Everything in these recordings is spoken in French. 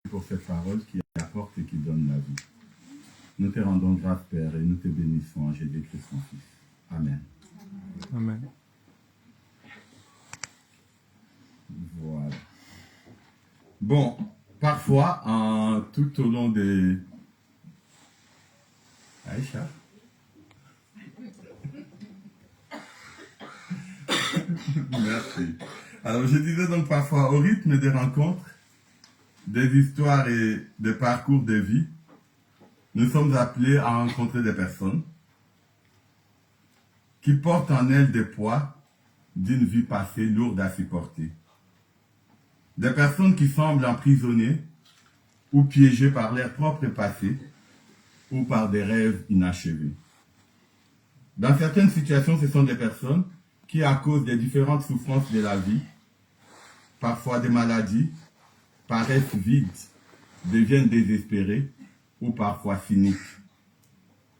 pour cette parole qui apporte et qui donne la vie. Nous te rendons grâce, Père, et nous te bénissons en Jésus-Christ, son Fils. Amen. Amen. Voilà. Bon, parfois, tout au long des... Aïcha. Merci. Alors, je disais donc parfois, au rythme des rencontres, des histoires et des parcours de vie, nous sommes appelés à rencontrer des personnes qui portent en elles des poids d'une vie passée lourde à supporter. Des personnes qui semblent emprisonnées ou piégées par leur propre passé ou par des rêves inachevés. Dans certaines situations, ce sont des personnes qui, à cause des différentes souffrances de la vie, parfois des maladies, paraissent vides, deviennent désespérées ou parfois cyniques.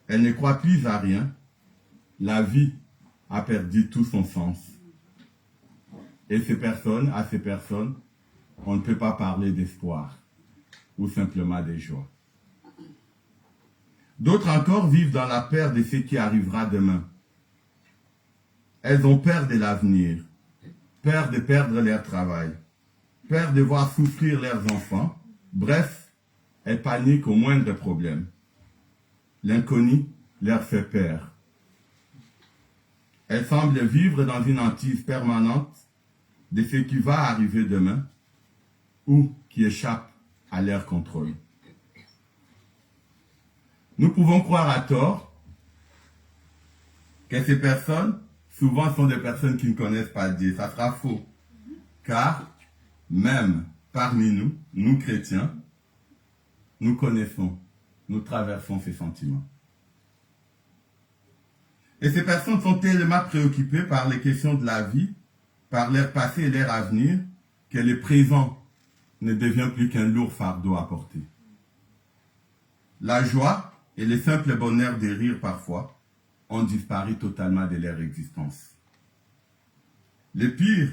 Elles ne croient plus à rien. La vie a perdu tout son sens. Et à ces personnes, on ne peut pas parler d'espoir ou simplement de joie. D'autres encore vivent dans la peur de ce qui arrivera demain. Elles ont peur de l'avenir, peur de perdre leur travail, peur de voir souffrir leurs enfants. Bref, elles paniquent au moindre problème. L'inconnu leur fait peur. Elles semblent vivre dans une hantise permanente de ce qui va arriver demain ou qui échappe à leur contrôle. Nous pouvons croire à tort que ces personnes, souvent, sont des personnes qui ne connaissent pas Dieu. Ça sera faux. Car, même parmi nous, nous chrétiens, nous connaissons, nous traversons ces sentiments. Et ces personnes sont tellement préoccupées par les questions de la vie, par leur passé et leur avenir, que le présent ne devient plus qu'un lourd fardeau à porter. La joie et le simple bonheur de rire parfois ont disparu totalement de leur existence. Le pire,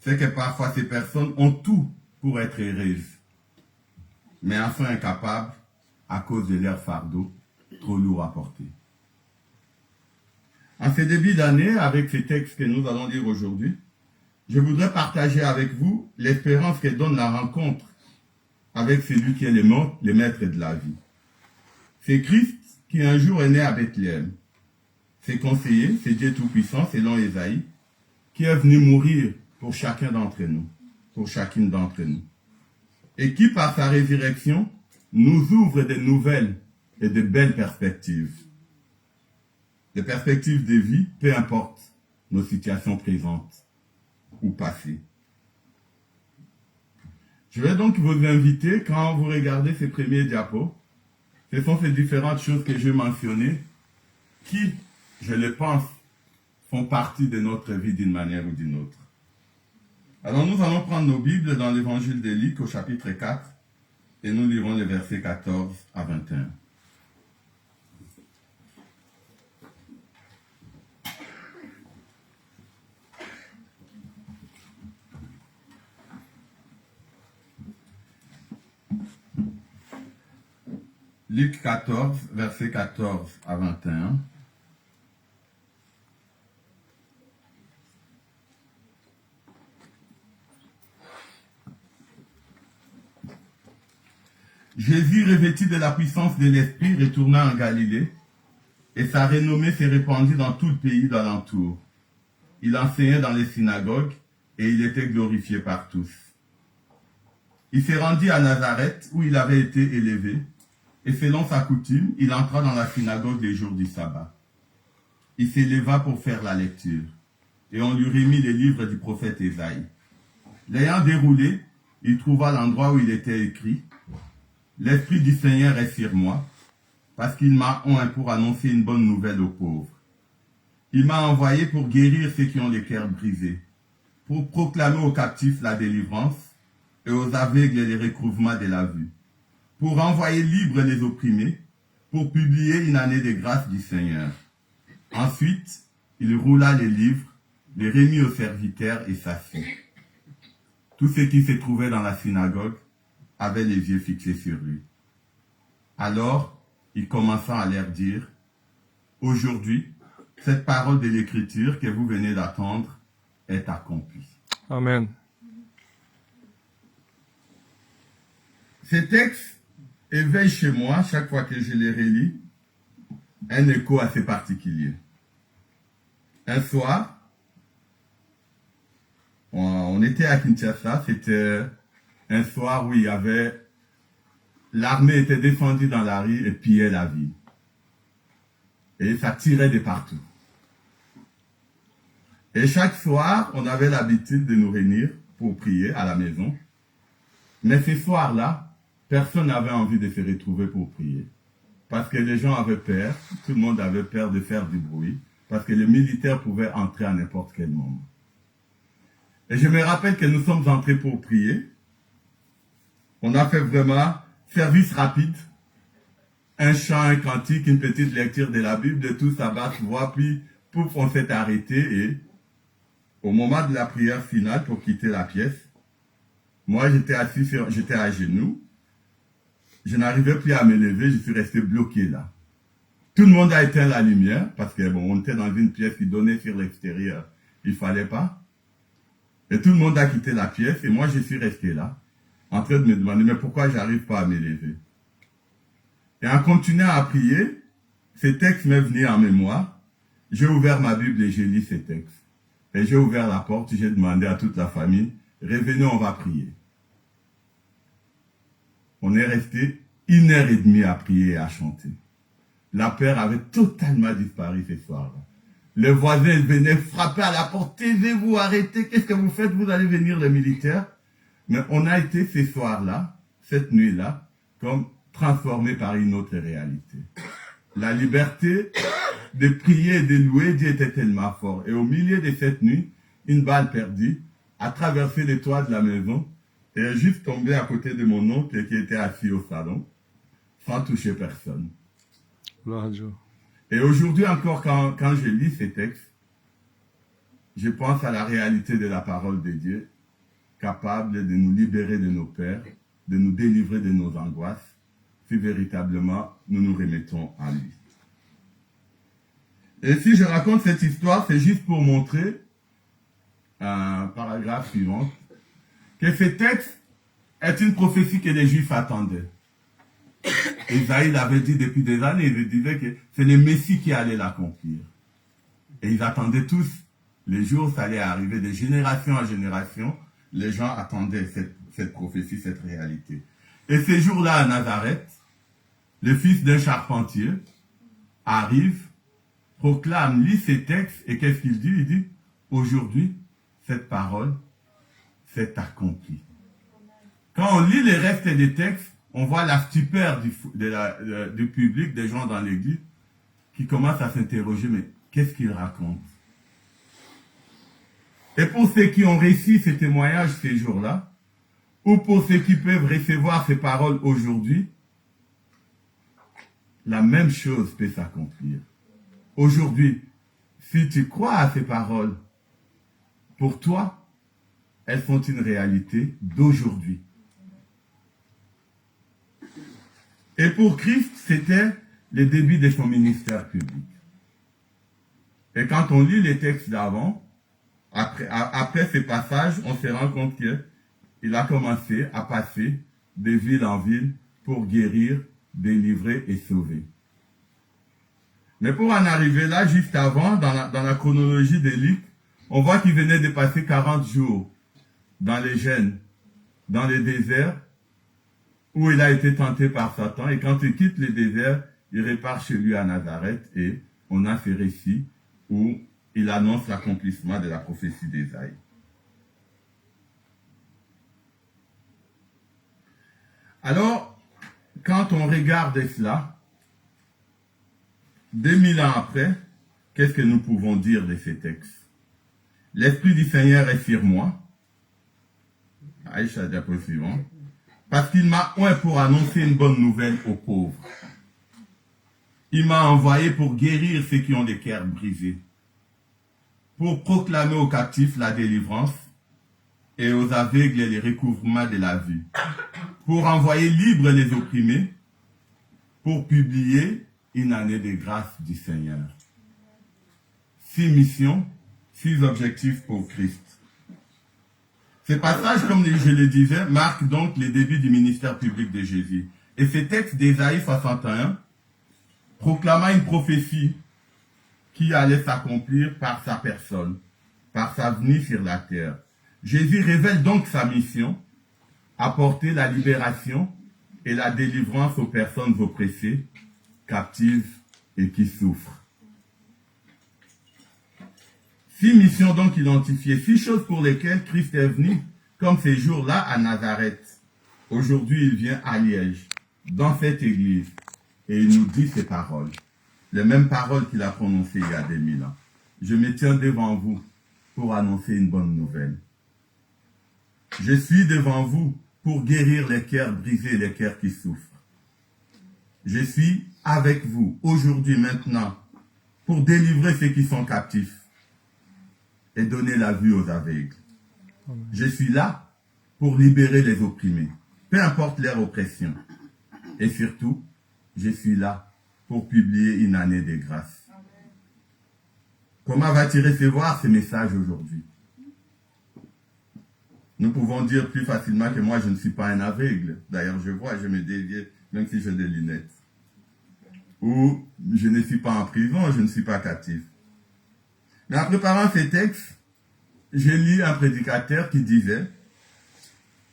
c'est que parfois ces personnes ont tout pour être heureuses, mais en sont incapables à cause de leur fardeau trop lourd à porter. En ce début d'année, avec ces textes que nous allons lire aujourd'hui, je voudrais partager avec vous l'espérance que donne la rencontre avec celui qui est le maître de la vie. C'est Christ qui un jour est né à Bethléem. C'est conseiller, c'est Dieu Tout-Puissant, selon Ésaïe, qui est venu mourir pour chacun d'entre nous, pour chacune d'entre nous. Et qui, par sa résurrection, nous ouvre de nouvelles et de belles perspectives. Des perspectives de vie, peu importe nos situations présentes ou passées. Je vais donc vous inviter, quand vous regardez ces premiers diapos, ce sont ces différentes choses que j'ai mentionnées qui, je le pense, font partie de notre vie d'une manière ou d'une autre. Alors nous allons prendre nos Bibles dans l'évangile de Luc au chapitre 4 et nous lirons les versets 14 à 21. Luc 14, versets 14 à 21. Jésus, revêtu de la puissance de l'Esprit, retourna en Galilée, et sa renommée s'est répandue dans tout le pays d'alentour. Il enseignait dans les synagogues, et il était glorifié par tous. Il s'est rendu à Nazareth, où il avait été élevé, et selon sa coutume, il entra dans la synagogue les jours du sabbat. Il s'éleva pour faire la lecture, et on lui remit les livres du prophète Ésaïe. L'ayant déroulé, il trouva l'endroit où il était écrit « L'Esprit du Seigneur est sur moi, parce qu'il m'a oint pour annoncer une bonne nouvelle aux pauvres. Il m'a envoyé pour guérir ceux qui ont les cœurs brisés, pour proclamer aux captifs la délivrance, et aux aveugles les recouvrements de la vue, pour envoyer libres les opprimés, pour publier une année de grâce du Seigneur. » Ensuite, il roula les livres, les remit aux serviteurs et s'assit. Tous ceux qui se trouvaient dans la synagogue avaient les yeux fixés sur lui. Alors, il commença à leur dire, « Aujourd'hui, cette parole de l'Écriture que vous venez d'attendre est accomplie. » Amen. Ces textes éveillent chez moi, chaque fois que je les relis, un écho assez particulier. Un soir, on était à Kinshasa, c'était un soir où il y avait, l'armée était descendue dans la rue et pillait la ville. Et ça tirait de partout. Et chaque soir, on avait l'habitude de nous réunir pour prier à la maison. Mais ce soir-là, personne n'avait envie de se retrouver pour prier. Parce que les gens avaient peur, tout le monde avait peur de faire du bruit, parce que les militaires pouvaient entrer à n'importe quel moment. Et je me rappelle que nous sommes entrés pour prier. On a fait vraiment service rapide, un chant, un cantique, une petite lecture de la Bible, de tout ça basse voix, puis pouf, on s'est arrêté et au moment de la prière finale pour quitter la pièce, moi j'étais assis, j'étais à genoux, je n'arrivais plus à me lever, je suis resté bloqué là. Tout le monde a éteint la lumière, parce que bon, on était dans une pièce qui donnait sur l'extérieur, il fallait pas. Et tout le monde a quitté la pièce et moi je suis resté là, en train de me demander mais pourquoi j'arrive pas à me lever. Et en continuant à prier, ces textes m'est venu en mémoire. J'ai ouvert ma Bible et j'ai lu ces textes. Et j'ai ouvert la porte, j'ai demandé à toute la famille, revenez, on va prier. On est resté 1h30 à prier et à chanter. La peur avait totalement disparu ce soir-là. Les voisins venaient frapper à la porte, taisez-vous, arrêtez, qu'est-ce que vous faites, vous allez venir les militaires. Mais on a été ce soir-là, cette nuit-là, comme transformés par une autre réalité. La liberté de prier et de louer Dieu était tellement fort. Et au milieu de cette nuit, une balle perdue a traversé les toits de la maison et est juste tombée à côté de mon oncle qui était assis au salon, sans toucher personne. Gloire à Dieu. Et aujourd'hui encore, quand je lis ces textes, je pense à la réalité de la parole de Dieu, capable de nous libérer de nos peurs, de nous délivrer de nos angoisses, si véritablement nous nous remettons à lui. Et si je raconte cette histoire, c'est juste pour montrer, un paragraphe suivant, que ce texte est une prophétie que les Juifs attendaient. Isaïe l'avait dit depuis des années, il disait que c'est le Messie qui allait l'accomplir. Et ils attendaient tous, les jours, ça allait arriver de génération en génération, les gens attendaient cette prophétie, cette réalité. Et ces jours-là à Nazareth, le fils d'un charpentier arrive, proclame, lit ces textes, et qu'est-ce qu'il dit? Il dit, aujourd'hui, cette parole s'est accomplie. Quand on lit les restes des textes, on voit la stupeur du public, des gens dans l'église, qui commencent à s'interroger, mais qu'est-ce qu'il raconte? Et pour ceux qui ont réussi ces témoignages ces jours-là, ou pour ceux qui peuvent recevoir ces paroles aujourd'hui, la même chose peut s'accomplir. Aujourd'hui, si tu crois à ces paroles, pour toi, elles sont une réalité d'aujourd'hui. Et pour Christ, c'était le début de son ministère public. Et quand on lit les textes d'avant, après ces passages, on se rend compte qu'il a commencé à passer de ville en ville pour guérir, délivrer et sauver. Mais pour en arriver là, juste avant, dans la chronologie de Luc, on voit qu'il venait de passer 40 jours dans les gènes, dans les déserts, où il a été tenté par Satan. Et quand il quitte le désert, il repart chez lui à Nazareth et on a ce récit où il annonce l'accomplissement de la prophétie d'Ésaïe. Alors, quand on regarde cela, 2000 ans après, qu'est-ce que nous pouvons dire de ces textes? L'Esprit du Seigneur est sur moi. Aïcha, diapo suivant. Parce qu'il m'a oint pour annoncer une bonne nouvelle aux pauvres. Il m'a envoyé pour guérir ceux qui ont des cœurs brisés, pour proclamer aux captifs la délivrance et aux aveugles les recouvrements de la vue, pour envoyer libres les opprimés, pour publier une année de grâce du Seigneur. 6 missions, 6 objectifs pour Christ. Ce passage, comme je le disais, marque donc le début du ministère public de Jésus. Et ce texte d'Ésaïe 61 proclama une prophétie qui allait s'accomplir par sa personne, par sa venue sur la terre. Jésus révèle donc sa mission, apporter la libération et la délivrance aux personnes oppressées, captives et qui souffrent. 6 missions donc identifiées, 6 choses pour lesquelles Christ est venu, comme ces jours-là à Nazareth. Aujourd'hui, il vient à Liège, dans cette église, et il nous dit ces paroles, les mêmes paroles qu'il a prononcées il y a des 1000 ans. Je me tiens devant vous pour annoncer une bonne nouvelle. Je suis devant vous pour guérir les cœurs brisés et les cœurs qui souffrent. Je suis avec vous aujourd'hui, maintenant, pour délivrer ceux qui sont captifs et donner la vue aux aveugles. Je suis là pour libérer les opprimés, peu importe leur oppression. Et surtout, je suis là pour publier une année de grâce. Comment vas-tu recevoir ce message aujourd'hui? Nous pouvons dire plus facilement que moi je ne suis pas un aveugle. D'ailleurs je vois, je me dévie même si j'ai des lunettes. Ou je ne suis pas en prison, je ne suis pas captif. Mais en préparant ces textes, j'ai lu un prédicateur qui disait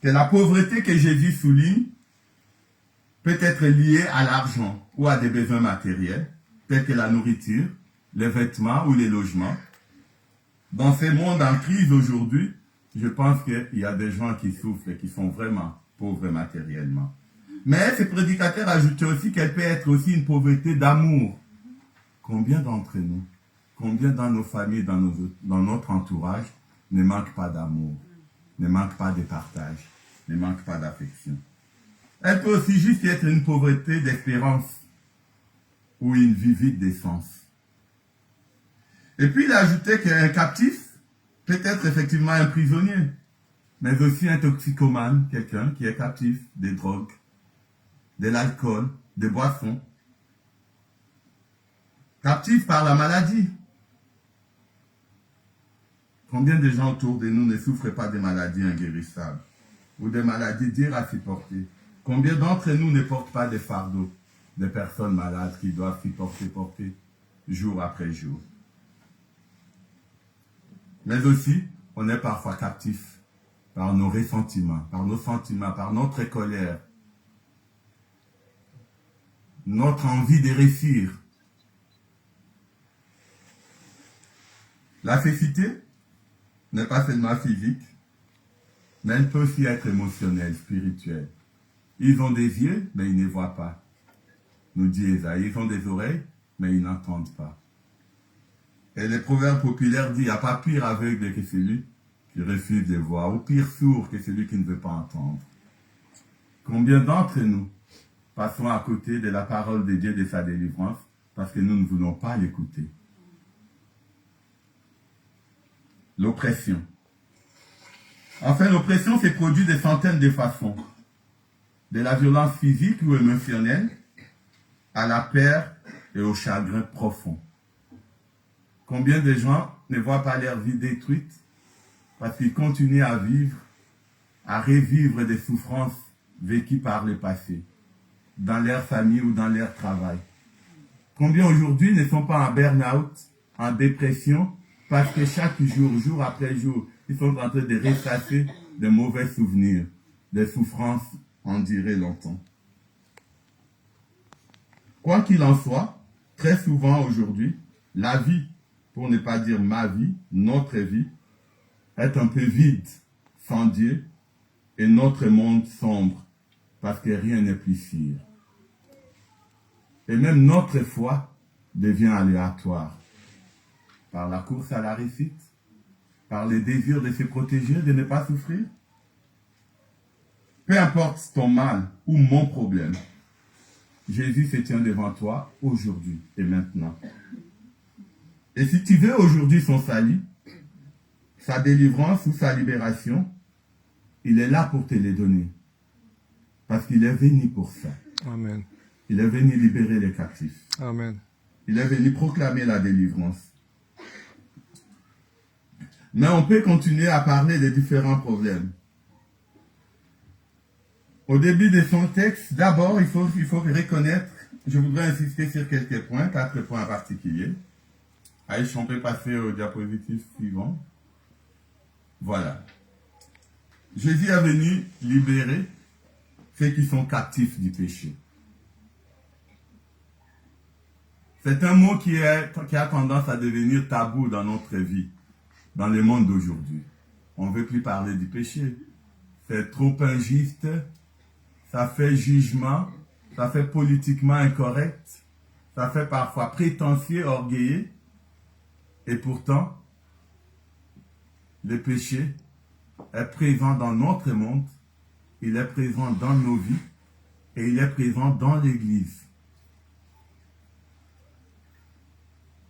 que la pauvreté que Jésus souligne peut être liée à l'argent ou à des besoins matériels, tels que la nourriture, les vêtements ou les logements. Dans ce monde en crise aujourd'hui, je pense qu'il y a des gens qui souffrent et qui sont vraiment pauvres matériellement. Mais ce prédicateur ajoutait aussi qu'elle peut être aussi une pauvreté d'amour. Combien d'entre nous, combien dans nos familles, dans notre entourage, ne manquent pas d'amour, ne manquent pas de partage, ne manquent pas d'affection? Elle peut aussi juste être une pauvreté d'espérance ou une vie vide d'essence. Et puis il ajoutait qu'un captif peut être effectivement un prisonnier, mais aussi un toxicomane, quelqu'un qui est captif des drogues, de l'alcool, des boissons. Captif par la maladie. Combien de gens autour de nous ne souffrent pas de maladies inguérissables ou des maladies dures à supporter? Combien d'entre nous ne portent pas des fardeaux, des personnes malades qui doivent porter jour après jour? Mais aussi, on est parfois captif par nos ressentiments, par nos sentiments, par notre colère, notre envie de réussir. La cécité n'est pas seulement physique, mais elle peut aussi être émotionnelle, spirituelle. Ils ont des yeux, mais ils ne voient pas. Nous dit Ésaïe, ils ont des oreilles, mais ils n'entendent pas. Et les proverbes populaires disent, il n'y a pas pire aveugle que celui qui refuse de voir, ou pire sourd que celui qui ne veut pas entendre. Combien d'entre nous passons à côté de la parole de Dieu, de sa délivrance, parce que nous ne voulons pas l'écouter? L'oppression. Enfin, l'oppression se produit de centaines de façons. De la violence physique ou émotionnelle, à la peur et au chagrin profond. Combien de gens ne voient pas leur vie détruite parce qu'ils continuent à vivre, à revivre des souffrances vécues par le passé, dans leur famille ou dans leur travail? Combien aujourd'hui ne sont pas en burn-out, en dépression, parce que chaque jour, jour après jour, ils sont en train de ressasser de mauvais souvenirs, des souffrances endurées longtemps. Quoi qu'il en soit, très souvent aujourd'hui, la vie, pour ne pas dire ma vie, notre vie, est un peu vide, sans Dieu, et notre monde sombre, parce que rien n'est plus sûr. Et même notre foi devient aléatoire, par la course à la réussite, par le désir de se protéger, de ne pas souffrir. Peu importe ton mal ou mon problème, Jésus se tient devant toi aujourd'hui et maintenant. Et si tu veux aujourd'hui son salut, sa délivrance ou sa libération, il est là pour te les donner. Parce qu'il est venu pour ça. Amen. Il est venu libérer les captifs. Amen. Il est venu proclamer la délivrance. Mais on peut continuer à parler des différents problèmes. Au début de son texte, d'abord, il faut reconnaître, je voudrais insister sur quelques points, 4 points en particulier. Aïcha, on peut passer au diapositive suivant. Voilà. Jésus est venu libérer ceux qui sont captifs du péché. C'est un mot qui a tendance à devenir tabou dans notre vie, dans le monde d'aujourd'hui. On ne veut plus parler du péché. C'est trop injuste, ça fait jugement, ça fait politiquement incorrect, ça fait parfois prétentieux, orgueilleux. Et pourtant, le péché est présent dans notre monde, il est présent dans nos vies et il est présent dans l'Église.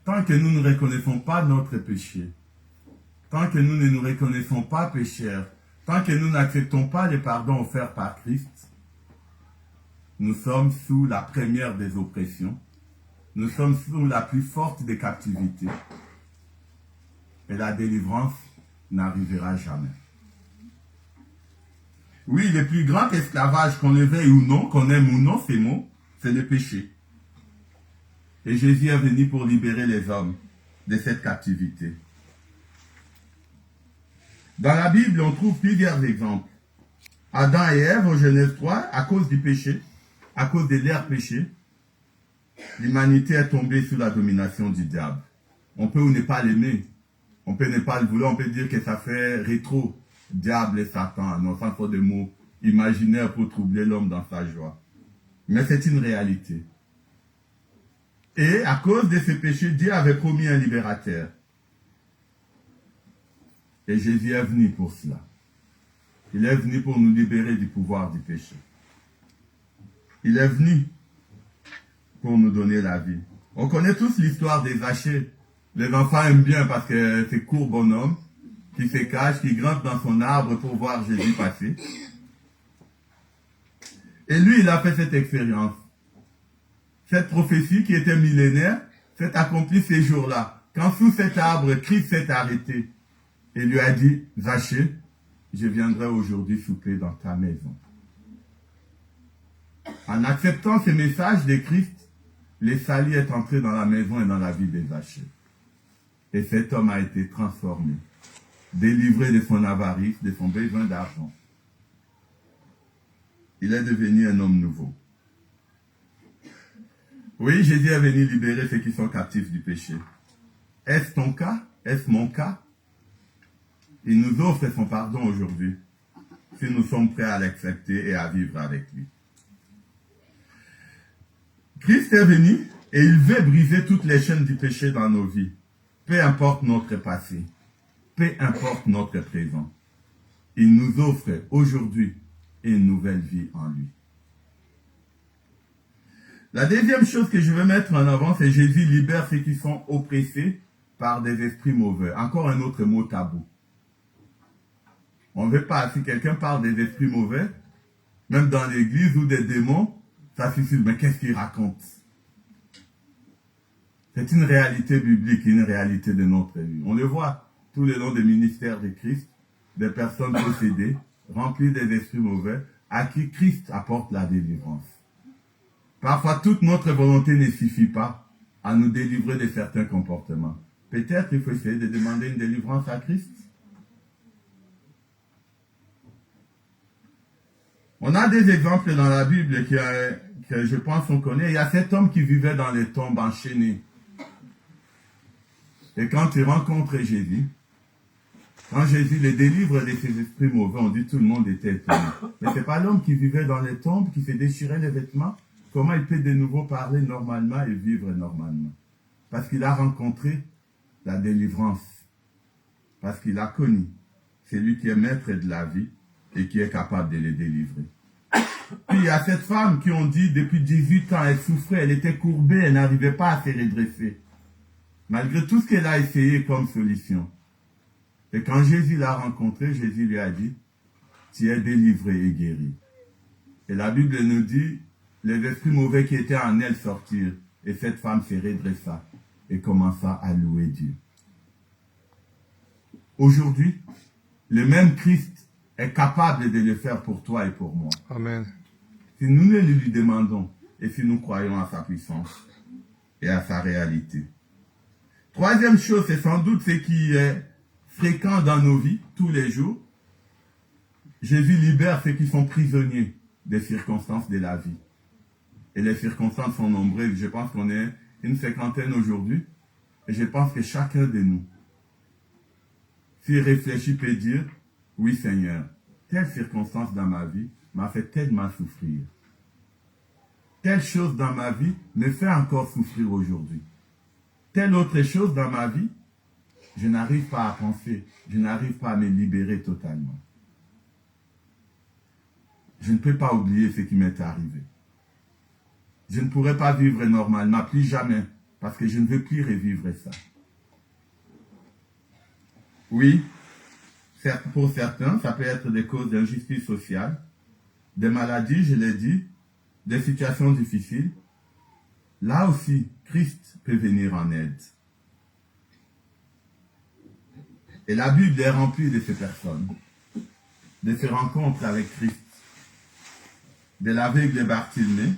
Tant que nous ne reconnaissons pas notre péché, tant que nous ne nous reconnaissons pas pécheurs, tant que nous n'acceptons pas le pardon offert par Christ, nous sommes sous la première des oppressions, nous sommes sous la plus forte des captivités. Et la délivrance n'arrivera jamais. Oui, le plus grand esclavage, qu'on le veuille ou non, qu'on aime ou non ces mots, c'est le péché. Et Jésus est venu pour libérer les hommes de cette captivité. Dans la Bible, on trouve plusieurs exemples. Adam et Ève, au Genèse 3, à cause du péché, à cause de leur péché, l'humanité est tombée sous la domination du diable. On peut ou ne pas l'aimer. On peut ne pas le vouloir, on peut dire que ça fait rétro, diable et Satan, non, sans trop de mots imaginaires pour troubler l'homme dans sa joie. Mais c'est une réalité. Et à cause de ce péché, Dieu avait promis un libérateur. Et Jésus est venu pour cela. Il est venu pour nous libérer du pouvoir du péché. Il est venu pour nous donner la vie. On connaît tous l'histoire des Zachée. Les enfants aiment bien parce que c'est court bonhomme qui se cache, qui grimpe dans son arbre pour voir Jésus passer. Et lui, il a fait cette expérience. Cette prophétie qui était millénaire s'est accomplie ces jours-là. Quand sous cet arbre, Christ s'est arrêté et lui a dit, Zachée, je viendrai aujourd'hui souper dans ta maison. En acceptant ce message de Christ, le salut est entré dans la maison et dans la vie de Zachée. Et cet homme a été transformé, délivré de son avarice, de son besoin d'argent. Il est devenu un homme nouveau. Oui, Jésus est venu libérer ceux qui sont captifs du péché. Est-ce ton cas? Est-ce mon cas? Il nous offre son pardon aujourd'hui, si nous sommes prêts à l'accepter et à vivre avec lui. Christ est venu et il veut briser toutes les chaînes du péché dans nos vies. Peu importe notre passé, peu importe notre présent, il nous offre aujourd'hui une nouvelle vie en lui. La deuxième chose que je veux mettre en avant, c'est Jésus libère ceux qui sont oppressés par des esprits mauvais. Encore un autre mot tabou. On ne veut pas, si quelqu'un parle des esprits mauvais, même dans l'église ou des démons, ça suffit. Mais qu'est-ce qu'il raconte? C'est une réalité biblique, une réalité de notre vie. On le voit tout le long des ministères de Christ, des personnes possédées, remplies des esprits mauvais, à qui Christ apporte la délivrance. Parfois, toute notre volonté ne suffit pas à nous délivrer de certains comportements. Peut-être qu'il faut essayer de demander une délivrance à Christ. On a des exemples dans la Bible que je pense qu'on connaît. Il y a cet homme qui vivait dans les tombes enchaîné. Et quand il rencontre Jésus, quand Jésus le délivre de ses esprits mauvais, on dit tout le monde était étonné. Mais ce n'est pas l'homme qui vivait dans les tombes, qui se déchirait les vêtements. Comment il peut de nouveau parler normalement et vivre normalement? Parce qu'il a rencontré la délivrance. Parce qu'il a connu celui qui est maître de la vie et qui est capable de les délivrer. Puis il y a cette femme qui ont dit depuis 18 ans, elle souffrait, elle était courbée, elle n'arrivait pas à se redresser. Malgré tout ce qu'elle a essayé comme solution. Et quand Jésus l'a rencontrée, Jésus lui a dit, tu es délivré et guéri. Et la Bible nous dit, les esprits mauvais qui étaient en elle sortirent, et cette femme se redressa et commença à louer Dieu. Aujourd'hui, le même Christ est capable de le faire pour toi et pour moi. Amen. Si nous le lui demandons et si nous croyons à sa puissance et à sa réalité. Troisième chose, c'est sans doute ce qui est fréquent dans nos vies tous les jours. Jésus libère ceux qui sont prisonniers des circonstances de la vie. Et les circonstances sont nombreuses. Je pense qu'on est une cinquantaine aujourd'hui. Et je pense que chacun de nous, s'il réfléchit, peut dire, oui Seigneur, telle circonstance dans ma vie m'a fait tellement souffrir. Telle chose dans ma vie me fait encore souffrir aujourd'hui. Telle autre chose dans ma vie, je n'arrive pas à penser, je n'arrive pas à me libérer totalement. Je ne peux pas oublier ce qui m'est arrivé. Je ne pourrai pas vivre normalement, plus jamais, parce que je ne veux plus revivre ça. Oui, pour certains, ça peut être des causes d'injustice sociale, des maladies, je l'ai dit, des situations difficiles. Là aussi, Christ peut venir en aide. Et la Bible est remplie de ces personnes, de ces rencontres avec Christ, de l'aveugle Bartimée,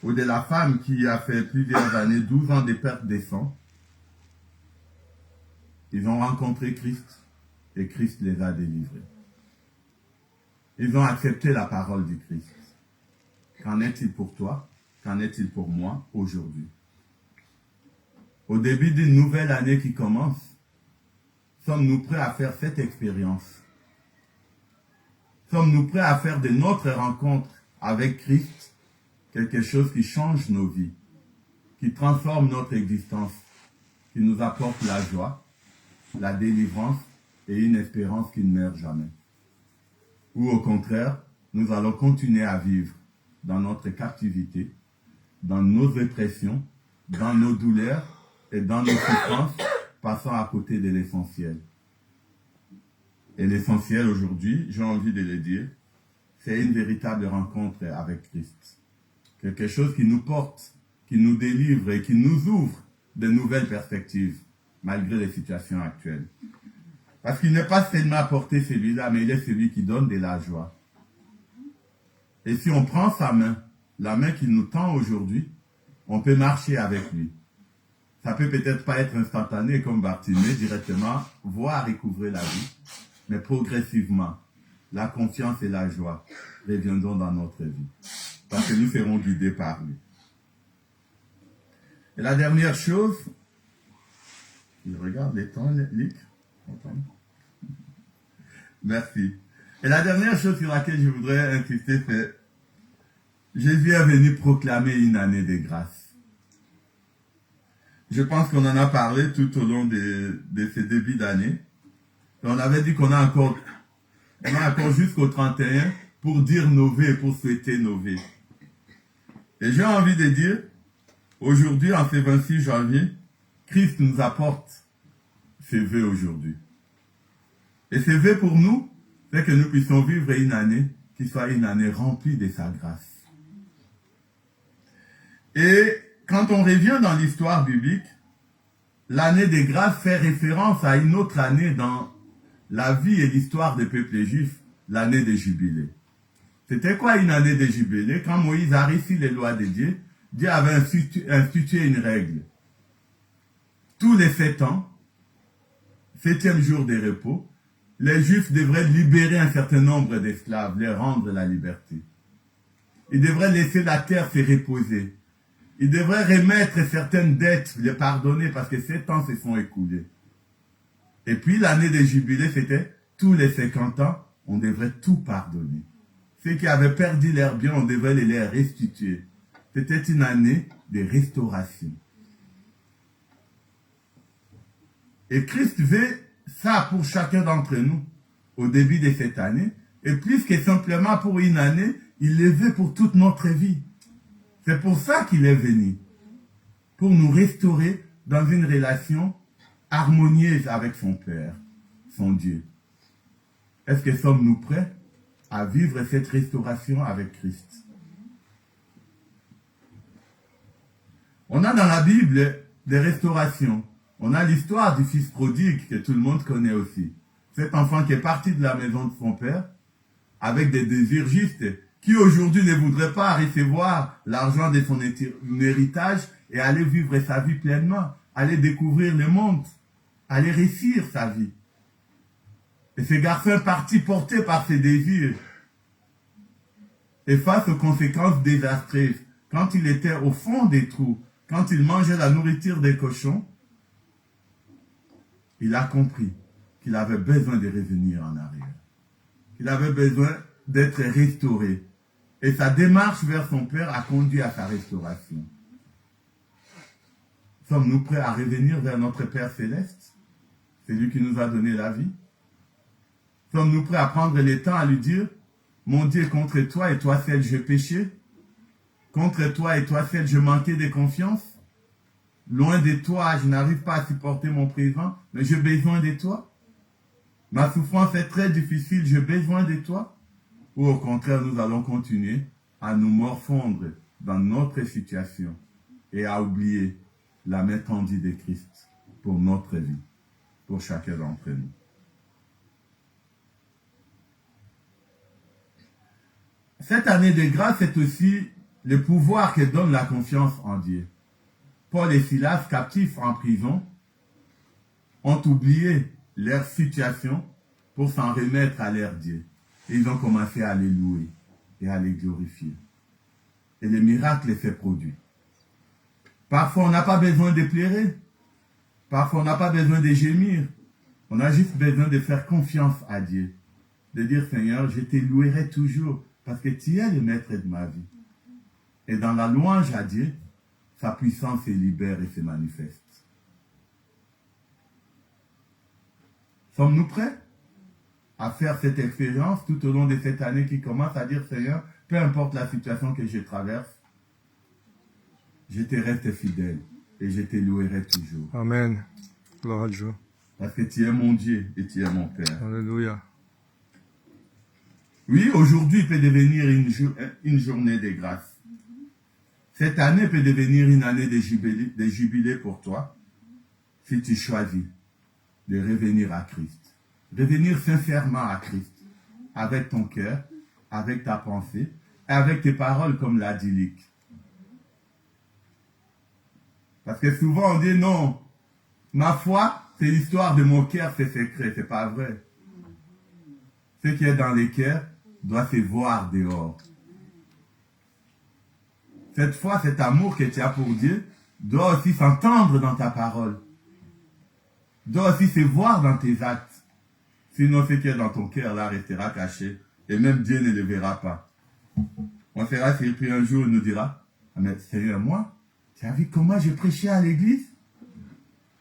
ou de la femme qui a fait plusieurs années, 12 ans de perte de sang. Ils ont rencontré Christ et Christ les a délivrés. Ils ont accepté la parole du Christ. Qu'en est-il pour toi? Qu'en est-il pour moi aujourd'hui? Au début d'une nouvelle année qui commence, sommes-nous prêts à faire cette expérience? Sommes-nous prêts à faire de notre rencontre avec Christ quelque chose qui change nos vies, qui transforme notre existence, qui nous apporte la joie, la délivrance et une espérance qui ne meurt jamais? Ou au contraire, nous allons continuer à vivre dans notre captivité, dans nos oppressions, dans nos douleurs et dans nos souffrances, passant à côté de l'essentiel. Et l'essentiel aujourd'hui, j'ai envie de le dire, c'est une véritable rencontre avec Christ. Quelque chose qui nous porte, qui nous délivre et qui nous ouvre de nouvelles perspectives, malgré les situations actuelles. Parce qu'il n'est pas seulement apporté celui-là, mais il est celui qui donne de la joie. Et si on prend sa main, la main qu'il nous tend aujourd'hui, on peut marcher avec lui. Ça peut peut-être pas être instantané comme Bartimée, directement, voir et couvrir la vie, mais progressivement, la confiance et la joie reviendront dans notre vie. Parce que nous serons guidés par lui. Et la dernière chose, je regarde les temps, Luc. Merci. Et la dernière chose sur laquelle je voudrais insister, c'est Jésus est venu proclamer une année de grâce. Je pense qu'on en a parlé tout au long de ces débuts d'année. On avait dit qu'on a encore jusqu'au 31 pour dire nos vœux et pour souhaiter nos vœux. Et j'ai envie de dire, aujourd'hui, en ce 26 janvier, Christ nous apporte ses vœux aujourd'hui. Et ses vœux pour nous, c'est que nous puissions vivre une année qui soit une année remplie de sa grâce. Et quand on revient dans l'histoire biblique, l'année des grâces fait référence à une autre année dans la vie et l'histoire des peuples juifs, l'année des jubilés. C'était quoi une année des jubilés? Quand Moïse a reçu les lois de Dieu, Dieu avait institué une règle. Tous les 7 ans, 7e jour de repos, les Juifs devraient libérer un certain nombre d'esclaves, les rendre la liberté. Ils devraient laisser la terre se reposer. Ils devraient remettre certaines dettes, les pardonner parce que 7 ans se sont écoulés. Et puis l'année des jubilés, c'était tous les 50 ans, on devrait tout pardonner. Ceux qui avaient perdu leurs biens, on devait les leur restituer. C'était une année de restauration. Et Christ veut ça pour chacun d'entre nous au début de cette année. Et plus que simplement pour une année, il le veut pour toute notre vie. C'est pour ça qu'il est venu. Pour nous restaurer dans une relation harmonieuse avec son Père, son Dieu. Est-ce que sommes-nous prêts à vivre cette restauration avec Christ? On a dans la Bible des restaurations. On a l'histoire du fils prodigue que tout le monde connaît aussi. Cet enfant qui est parti de la maison de son père avec des désirs justes, qui aujourd'hui ne voudrait pas recevoir l'argent de son héritage et aller vivre sa vie pleinement, aller découvrir le monde, aller réussir sa vie. Et ce garçon est parti porté par ses désirs. Et face aux conséquences désastreuses, quand il était au fond des trous, quand il mangeait la nourriture des cochons, il a compris qu'il avait besoin de revenir en arrière. Qu'il avait besoin d'être restauré. Et sa démarche vers son père a conduit à sa restauration. Sommes-nous prêts à revenir vers notre Père céleste? C'est lui qui nous a donné la vie. Sommes-nous prêts à prendre le temps à lui dire, mon Dieu, contre toi et toi seul je péchais? Contre toi et toi seul je manquais de confiance? Loin de toi, je n'arrive pas à supporter mon présent, mais j'ai besoin de toi. Ma souffrance est très difficile, j'ai besoin de toi. Ou au contraire, nous allons continuer à nous morfondre dans notre situation et à oublier la main tendue de Christ pour notre vie, pour chacun d'entre nous. Cette année de grâce est aussi le pouvoir que donne la confiance en Dieu. Paul et Silas, captifs en prison, ont oublié leur situation pour s'en remettre à leur Dieu. Et ils ont commencé à les louer et à les glorifier. Et le miracle s'est produit. Parfois, on n'a pas besoin de pleurer. Parfois, on n'a pas besoin de gémir. On a juste besoin de faire confiance à Dieu. De dire, Seigneur, je te louerai toujours parce que tu es le maître de ma vie. Et dans la louange à Dieu, sa puissance se libère et se manifeste. Sommes-nous prêts à faire cette expérience tout au long de cette année qui commence, à dire, Seigneur, peu importe la situation que je traverse, je te reste fidèle et je te louerai toujours. Amen. Gloire à Dieu. Parce que tu es mon Dieu et tu es mon Père. Alléluia. Oui, aujourd'hui peut devenir une journée de grâce. Cette année peut devenir une année de jubilé pour toi si tu choisis de revenir à Christ. Revenir sincèrement à Christ, avec ton cœur, avec ta pensée, et avec tes paroles comme l'a dit Luc. Parce que souvent on dit non, ma foi, c'est l'histoire de mon cœur, c'est secret, c'est pas vrai. Ce qui est dans les cœurs doit se voir dehors. Cette foi, cet amour que tu as pour Dieu, doit aussi s'entendre dans ta parole. Doit aussi se voir dans tes actes. Sinon, ce qui est dans ton cœur, là, restera caché. Et même Dieu ne le verra pas. On sera surpris un jour, il nous dira, ah, mais Seigneur, moi, tu as vu comment je prêchais à l'église?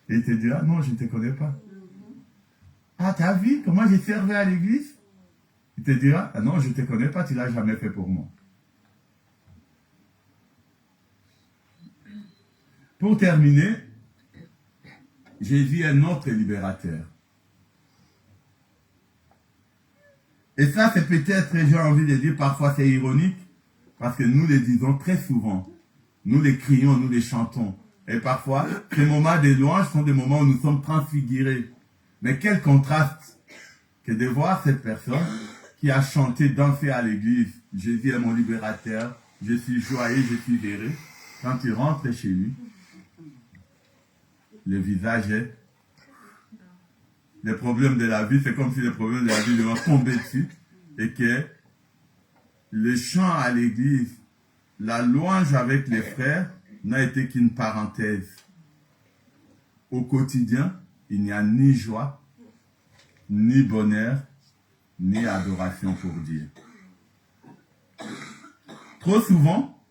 Et il te dira, non, je ne te connais pas. Ah, tu as vu comment j'ai servi à l'église? Il te dira, ah non, je ne te connais pas, tu ne l'as jamais fait pour moi. Pour terminer, Jésus est notre libérateur. Et ça, c'est peut-être, j'ai envie de dire, parfois c'est ironique, parce que nous les disons très souvent. Nous les crions, nous les chantons. Et parfois, ces moments de louange sont des moments où nous sommes transfigurés. Mais quel contraste que de voir cette personne qui a chanté, dansé à l'église. Jésus est mon libérateur, je suis joyeux, je suis heureux. Quand il rentre chez lui, le visage est... Les problèmes de la vie, c'est comme si les problèmes de la vie lui ont tombé dessus et que le chant à l'église, la louange avec les frères n'a été qu'une parenthèse. Au quotidien, il n'y a ni joie, ni bonheur, ni adoration pour Dieu. Trop souvent,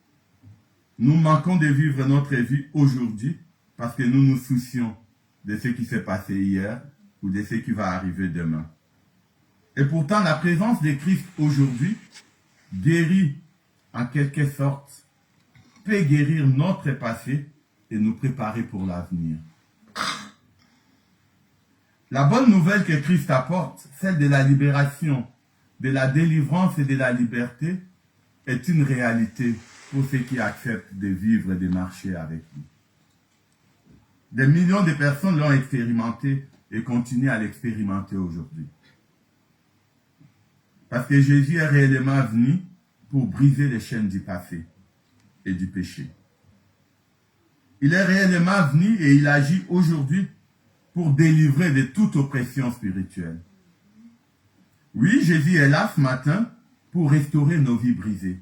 nous manquons de vivre notre vie aujourd'hui parce que nous nous soucions de ce qui s'est passé hier ou de ce qui va arriver demain. Et pourtant, la présence de Christ aujourd'hui guérit en quelque sorte, peut guérir notre passé et nous préparer pour l'avenir. La bonne nouvelle que Christ apporte, celle de la libération, de la délivrance et de la liberté, est une réalité pour ceux qui acceptent de vivre et de marcher avec lui. Des millions de personnes l'ont expérimenté et continuent à l'expérimenter aujourd'hui. Parce que Jésus est réellement venu pour briser les chaînes du passé et du péché. Il est réellement venu et il agit aujourd'hui pour délivrer de toute oppression spirituelle. Oui, Jésus est là ce matin pour restaurer nos vies brisées.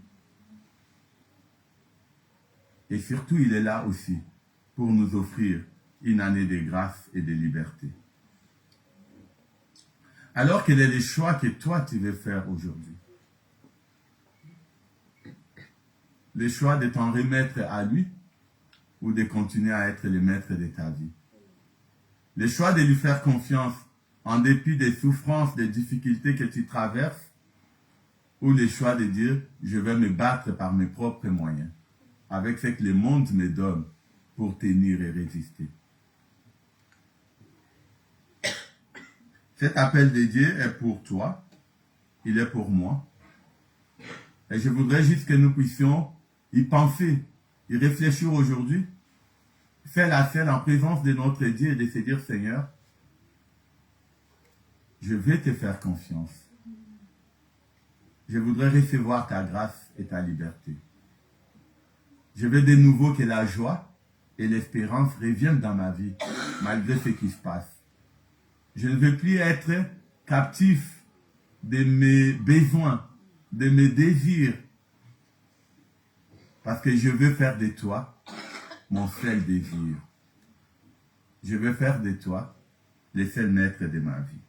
Et surtout, il est là aussi pour nous offrir une année de grâce et de liberté. Alors, quel est le choix que toi, tu veux faire aujourd'hui? Le choix de t'en remettre à lui ou de continuer à être le maître de ta vie? Le choix de lui faire confiance en dépit des souffrances, des difficultés que tu traverses, ou le choix de dire, je vais me battre par mes propres moyens, avec ce que le monde me donne pour tenir et résister. Cet appel de Dieu est pour toi, il est pour moi. Et je voudrais juste que nous puissions y penser, y réfléchir aujourd'hui, faire la scène en présence de notre Dieu et de se dire, Seigneur, je vais te faire confiance. Je voudrais recevoir ta grâce et ta liberté. Je veux de nouveau que la joie et l'espérance reviennent dans ma vie, malgré ce qui se passe. Je ne veux plus être captif de mes besoins, de mes désirs, parce que je veux faire de toi mon seul désir. Je veux faire de toi le seul maître de ma vie.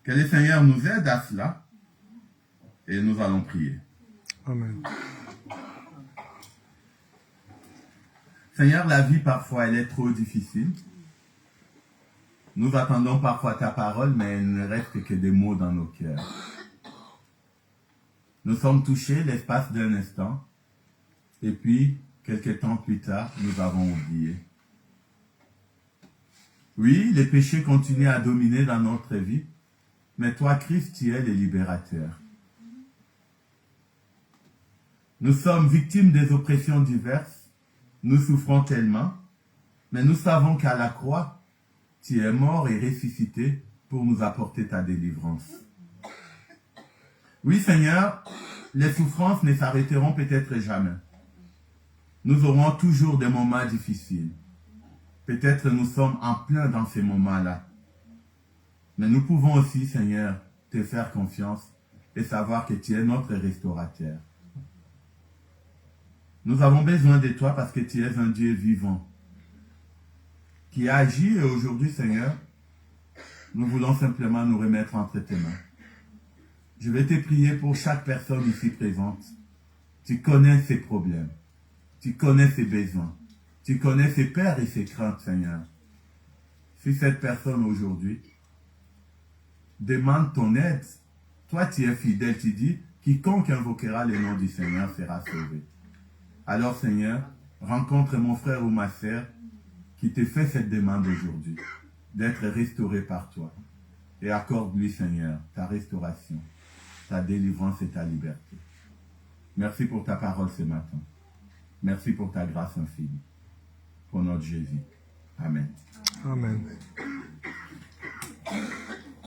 Que le Seigneur nous aide à cela et nous allons prier. Amen. Seigneur, la vie parfois elle est trop difficile. Nous attendons parfois ta parole, mais il ne reste que des mots dans nos cœurs. Nous sommes touchés l'espace d'un instant, et puis, quelques temps plus tard, nous avons oublié. Oui, les péchés continuent à dominer dans notre vie, mais toi, Christ, tu es le libérateur. Nous sommes victimes des oppressions diverses, nous souffrons tellement, mais nous savons qu'à la croix, tu es mort et ressuscité pour nous apporter ta délivrance. Oui, Seigneur, les souffrances ne s'arrêteront peut-être jamais. Nous aurons toujours des moments difficiles. Peut-être nous sommes en plein dans ces moments-là. Mais nous pouvons aussi, Seigneur, te faire confiance et savoir que tu es notre restaurateur. Nous avons besoin de toi parce que tu es un Dieu vivant qui agit et aujourd'hui, Seigneur, nous voulons simplement nous remettre entre tes mains. Je vais te prier pour chaque personne ici présente. Tu connais ses problèmes. Tu connais ses besoins. Tu connais ses peurs et ses craintes, Seigneur. Si cette personne aujourd'hui demande ton aide, toi tu es fidèle, tu dis, quiconque invoquera le nom du Seigneur sera sauvé. Alors, Seigneur, rencontre mon frère ou ma sœur qui te fait cette demande aujourd'hui, d'être restauré par toi. Et accorde-lui, Seigneur, ta restauration, ta délivrance et ta liberté. Merci pour ta parole ce matin. Merci pour ta grâce infinie. Pour notre Jésus. Amen. Amen.